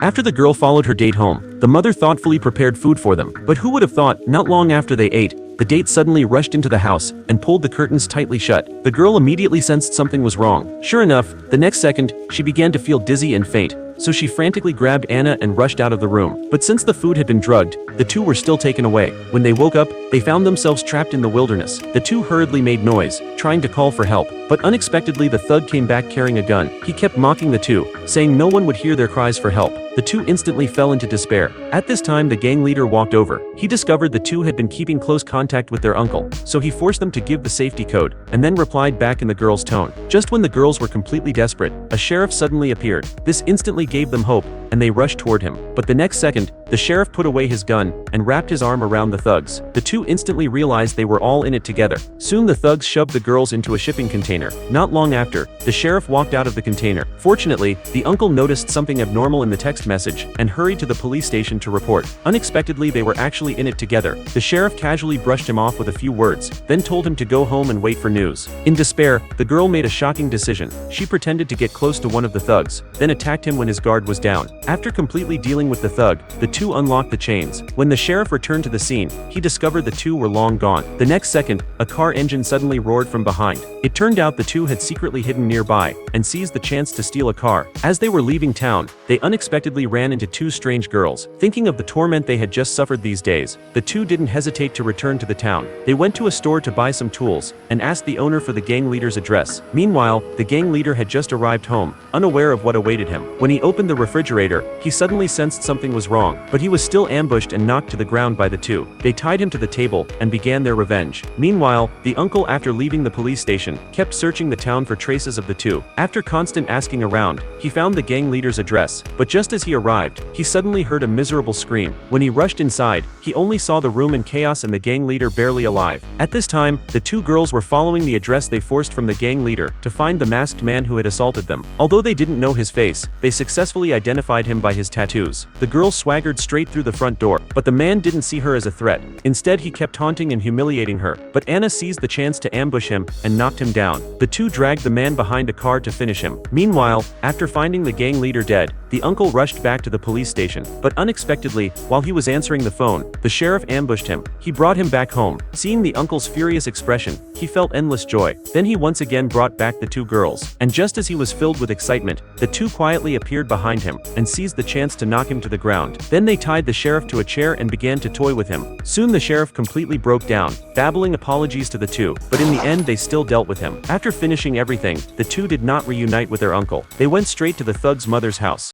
After the girl followed her date home, the mother thoughtfully prepared food for them. But who would have thought, not long after they ate, the date suddenly rushed into the house and pulled the curtains tightly shut. The girl immediately sensed something was wrong. Sure enough, the next second, she began to feel dizzy and faint. So she frantically grabbed Anna and rushed out of the room. But since the food had been drugged, the two were still taken away. When they woke up, they found themselves trapped in the wilderness. The two hurriedly made noise, trying to call for help. But unexpectedly the thug came back carrying a gun. He kept mocking the two, saying no one would hear their cries for help. The two instantly fell into despair. At this time the gang leader walked over. He discovered the two had been keeping close contact with their uncle, so he forced them to give the safety code, and then replied back in the girl's tone. Just when the girls were completely desperate, a sheriff suddenly appeared. This instantly gave them hope, and they rushed toward him. But the next second, the sheriff put away his gun and wrapped his arm around the thugs. The two instantly realized they were all in it together. Soon the thugs shoved the girls into a shipping container. Not long after, the sheriff walked out of the container. Fortunately, the uncle noticed something abnormal in the text message and hurried to the police station to report. Unexpectedly, they were actually in it together. The sheriff casually brushed him off with a few words, then told him to go home and wait for news. In despair, the girl made a shocking decision. She pretended to get close to one of the thugs, then attacked him when his guard was down. After completely dealing with the thug, the two unlocked the chains. When the sheriff returned to the scene, he discovered the two were long gone. The next second, a car engine suddenly roared from behind. It turned out the two had secretly hidden nearby and seized the chance to steal a car. As they were leaving town, they unexpectedly ran into two strange girls. Thinking of the torment they had just suffered these days, the two didn't hesitate to return to the town. They went to a store to buy some tools and asked the owner for the gang leader's address. Meanwhile, the gang leader had just arrived home, unaware of what awaited him. When he opened the refrigerator, he suddenly sensed something was wrong, but he was still ambushed and knocked to the ground by the two. They tied him to the table and began their revenge. Meanwhile, the uncle, after leaving the police station, kept searching the town for traces of the two. After constant asking around, he found the gang leader's address, but just as he arrived, he suddenly heard a miserable scream. When he rushed inside, he only saw the room in chaos and the gang leader barely alive. At this time, the two girls were following the address they forced from the gang leader to find the masked man who had assaulted them. Although they didn't know his face, they successfully identified him by his tattoos. The girl swaggered straight through the front door, but the man didn't see her as a threat. Instead, he kept taunting and humiliating her. But Anna seized the chance to ambush him and knocked him down. The two dragged the man behind a car to finish him. Meanwhile, after finding the gang leader dead, the uncle rushed back to the police station. But unexpectedly, while he was answering the phone, the sheriff ambushed him. He brought him back home. Seeing the uncle's furious expression, he felt endless joy. Then he once again brought back the two girls. And just as he was filled with excitement, the two quietly appeared behind him and seized the chance to knock him to the ground. Then they tied the sheriff to a chair and began to toy with him. Soon the sheriff completely broke down, babbling apologies to the two, but in the end they still dealt with him. After finishing everything, the two did not reunite with their uncle. They went straight to the thug's mother's house.